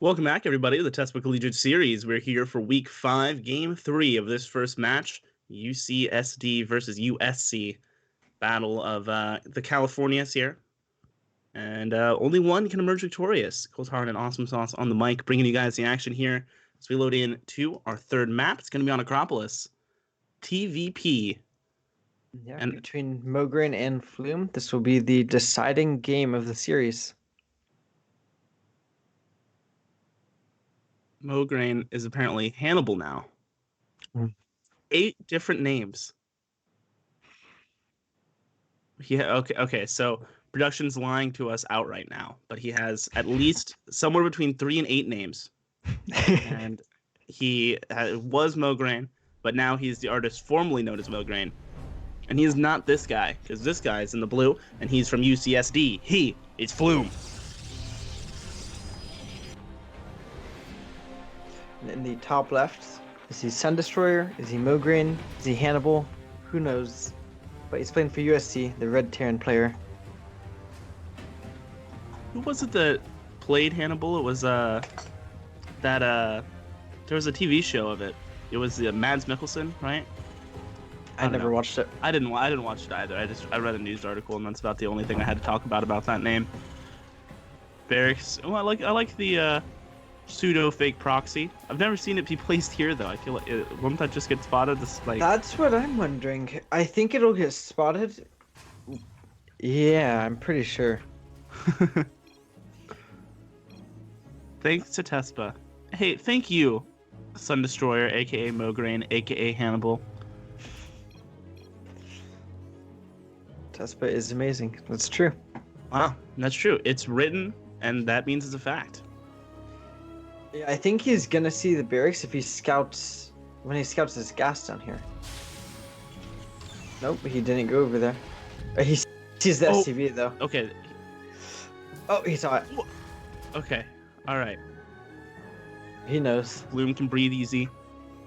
Welcome back, everybody, to the Textbook Collegiate Series. We're here for Week 5, Game 3 of this first match, UCSD versus USC. Battle of the Californias here. And only one can emerge victorious. Cold Hard and Awesome Sauce on the mic, bringing you guys the action here as we load in to our third map. It's going to be on Acropolis. TvP. Yeah, And between Mograine and Flume, this will be the deciding game of the series. Mograine is apparently Hannibal now. 8 different names. Yeah, okay. So production's lying to us outright now, but he has at least somewhere between 3 and 8 names. And he was Mograine, but now he's the artist formerly known as Mograine. And he is not this guy, because this guy is in the blue, and he's from UCSD. He is Flume. In the top left, is he Sun Destroyer? Is he Mograine? Is he Hannibal? Who knows? But he's playing for USC, the Red Terran player. Who was it that played Hannibal? It was there was a TV show of it. It was Mads Mikkelsen, right? I never watched it. I didn't watch it either. I read a news article, and that's about the only thing I had to talk about that name. Barracks. Oh, I like the pseudo fake proxy. I've never seen it be placed here though. I feel like won't that just get spotted? That's what I'm wondering. I think it'll get spotted. Yeah, I'm pretty sure. Thanks to Tespa. Hey, thank you, Sun Destroyer, aka Mograine, aka Hannibal. Tespa is amazing. That's true. Wow, that's true. It's written, and that means it's a fact. Yeah, I think he's gonna see the barracks if he scouts his gas down here. Nope, he didn't go over there. He sees the SCV though. Okay. Oh, he saw it. Okay. All right. He knows. Flume can breathe easy.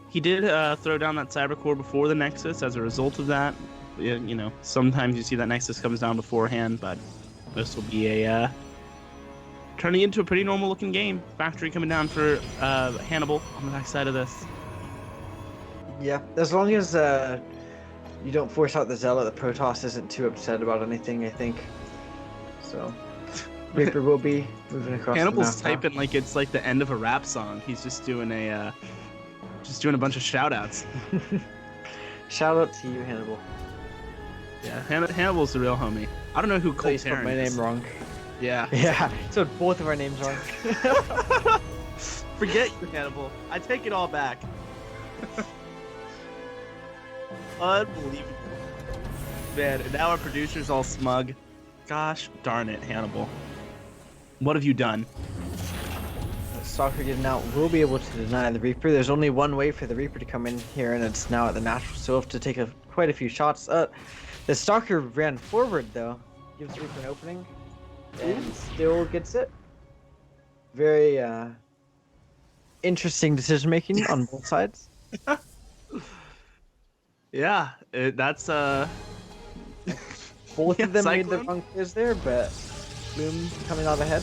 He did throw down that cyber core before the Nexus. As a result of that, you know, sometimes you see that Nexus comes down beforehand, but this will be a turning into a pretty normal looking game. Factory coming down for Hannibal on the back side of this. Yeah, as long as you don't force out the Zealot, the Protoss isn't too upset about anything, I think. So Reaper will be moving across. Hannibal's typing like it's like the end of a rap song. He's just doing a bunch of shout outs. Shout out to you, Hannibal. Yeah, Hannibal's the real homie. I don't know who Colt spelled my name wrong. Yeah. Yeah, so both of our names wrong. Forget you, Hannibal. I take it all back. Unbelievable. Man, and now our producer's all smug. Gosh darn it, Hannibal. What have you done? Stalker getting out will be able to deny the Reaper. There's only one way for the Reaper to come in here, and it's now at the natural, so we'll have to take quite a few shots. The Stalker ran forward, though. Gives Reaper an opening. And still gets it. Very interesting decision making on both sides. Yeah, that's both of them made the Cyclone? wrong plays there, but Flume coming out ahead.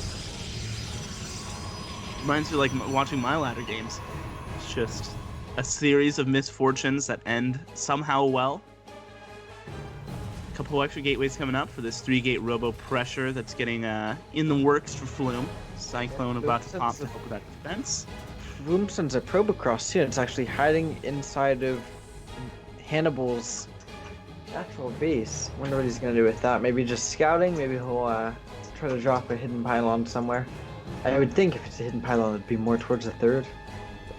Reminds me like watching my ladder games. It's just a series of misfortunes that end somehow well. A couple extra gateways coming up for this 3-gate robo pressure that's getting in the works for Flume. Cyclone about to pop to help with that defense. Flume sends a probe across too. It's actually hiding inside of Hannibal's natural base. Wonder what he's gonna do with that. Maybe just scouting. Maybe he'll try to drop a hidden pylon somewhere. I would think if it's a hidden pylon, it'd be more towards the third.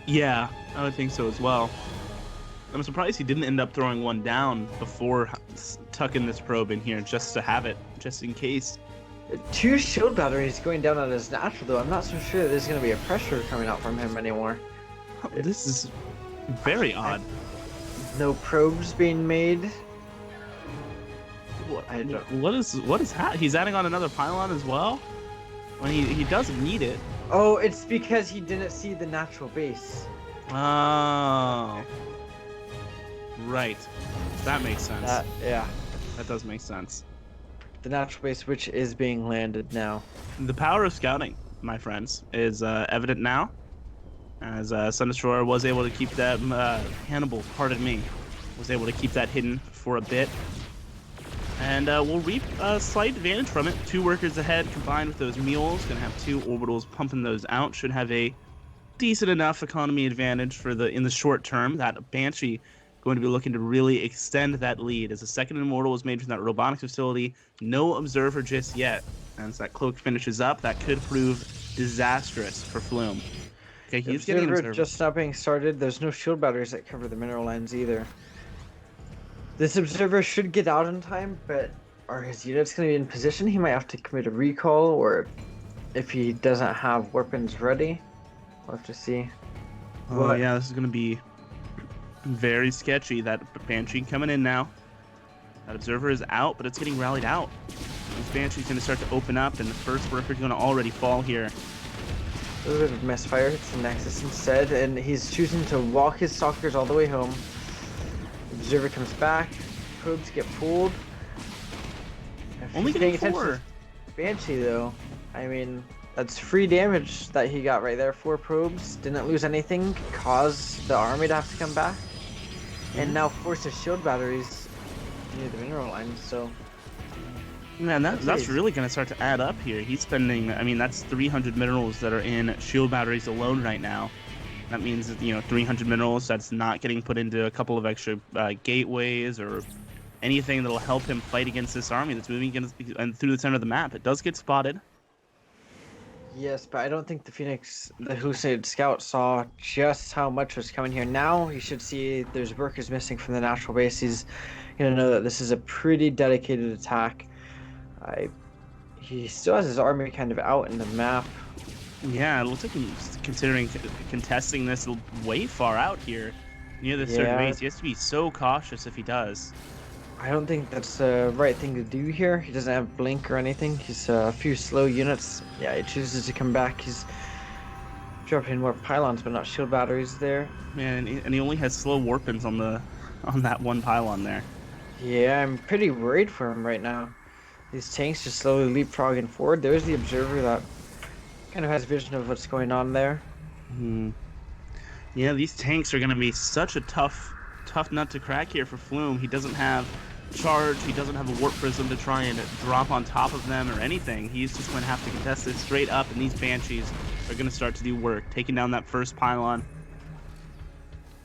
Yeah, I would think so as well. I'm surprised he didn't end up throwing one down before tucking this probe in here just to have it, just in case. 2 shield batteries going down on his natural, though. I'm not so sure there's going to be a pressure coming out from him anymore. This is very odd. No probes being made. What is he's adding on another pylon as well? When he doesn't need it. Oh, it's because he didn't see the natural base. Oh. Right. That makes sense. Yeah. That does make sense. The natural base, which is being landed now. The power of scouting. my friends, is evident now, as Sun Destroyer was able to keep that, Hannibal, pardon me, was able to keep that hidden for a bit. And we'll reap a slight advantage from it. 2 workers ahead combined with those mules. Gonna have 2 orbitals pumping those out. Should have a decent enough economy advantage for in the short term. That Banshee going to be looking to really extend that lead as the second immortal was made from that robotics facility. No observer just yet. And as that cloak finishes up, that could prove disastrous for Flume. Okay, he's getting an observer. Just now being started. There's no shield batteries that cover the mineral lines either. This observer should get out in time, but are his units going to be in position? He might have to commit a recall, or if he doesn't have weapons ready, we'll have to see. Oh yeah, this is going to be very sketchy. That Banshee coming in now. That observer is out, but it's getting rallied out. This Banshee's going to start to open up, and the first worker's going to already fall here. A little bit of misfire hits the Nexus instead, and he's choosing to walk his stalkers all the way home. Observer comes back, probes get pulled. Only getting 4. Banshee though, I mean, that's free damage that he got right there. 4 probes, didn't lose anything, caused the army to have to come back, and now forces shield batteries near the mineral line. So, man, that's really going to start to add up here. He's spending, I mean, that's 300 minerals that are in shield batteries alone right now. That means that, 300 minerals that's not getting put into a couple of extra gateways or anything that'll help him fight against this army that's moving against and through the center of the map. It does get spotted. Yes, but I don't think the hallucinated scout, saw just how much was coming here. Now you should see there's workers missing from the natural base. He's gonna know that this is a pretty dedicated attack. He still has his army kind of out in the map. Yeah, it looks like he's considering contesting this way far out here near the third base. He has to be so cautious if he does. I don't think that's the right thing to do here. He doesn't have blink or anything. He's a few slow units. Yeah, he chooses to come back. He's dropping more pylons, but not shield batteries there. Man, and he only has slow warpins on that one pylon there. Yeah, I'm pretty worried for him right now. These tanks just slowly leapfrogging forward. There's the observer that kind of has vision of what's going on there. Yeah, these tanks are going to be such a tough nut to crack here for Flume. He doesn't have charge. He doesn't have a warp prism to try and drop on top of them or anything. He's just going to have to contest this straight up, and these Banshees are going to start to do work, taking down that first pylon.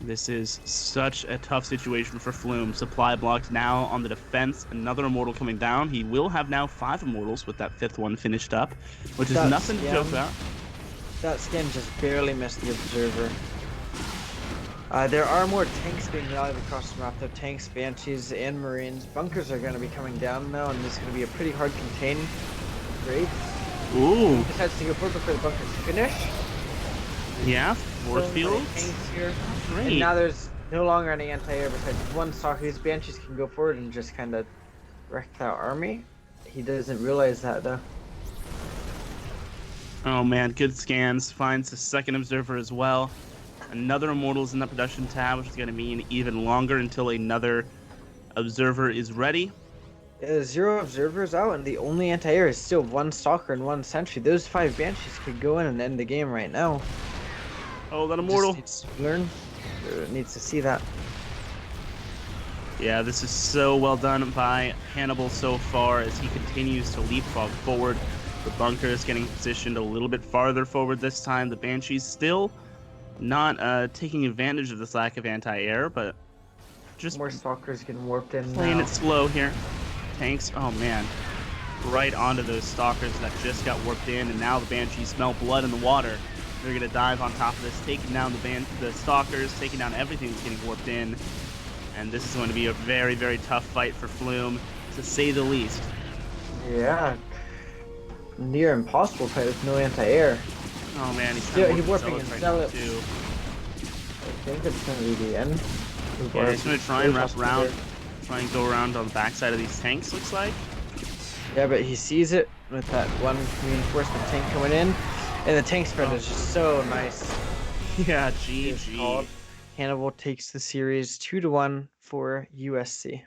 This is such a tough situation for Flume. Supply blocked now on the defense. Another immortal coming down. He will have now 5 immortals with that 5th one finished up, which is nothing to joke about. That scan just barely missed the observer. There are more tanks being rallied across the map. There are tanks, Banshees, and Marines. Bunkers are going to be coming down now, and this is going to be a pretty hard contain raid. Ooh. He decides to go forward before the bunkers finish. Yeah, force fields. Here. Great. And now there's no longer any anti-air besides one stalker. These Banshees can go forward and just kind of wreck that army. He doesn't realize that though. Oh man, good scans. Finds the second observer as well. Another immortal's in the production tab, which is going to mean even longer until another observer is ready. Yeah, 0 observers out, and the only anti-air is still 1 stalker and 1 sentry. Those 5 Banshees could go in and end the game right now. Oh, that immortal. Just needs to learn. Needs to see that. Yeah, this is so well done by Hannibal so far as he continues to leapfrog forward. The bunker is getting positioned a little bit farther forward this time. The Banshees still not taking advantage of this lack of anti-air, but just more stalkers getting warped in playing now. it slow here. Tanks, oh man, right onto those stalkers that just got warped in, and now the Banshees smell blood in the water. They're gonna dive on top of this, taking down the stalkers, taking down everything that's getting warped in, and this is going to be a very, very tough fight for Flume, to say the least. Yeah, near impossible fight with no anti-air. Oh man, he's warping in Zealot too. I think it's gonna be the end. Yeah, he's gonna try and wrap around, try and go around on the backside of these tanks, looks like. Yeah, but he sees it with that one reinforcement tank coming in, and the tank spread is just so nice. Yeah, GG. Hannibal takes the series 2-1 for USC.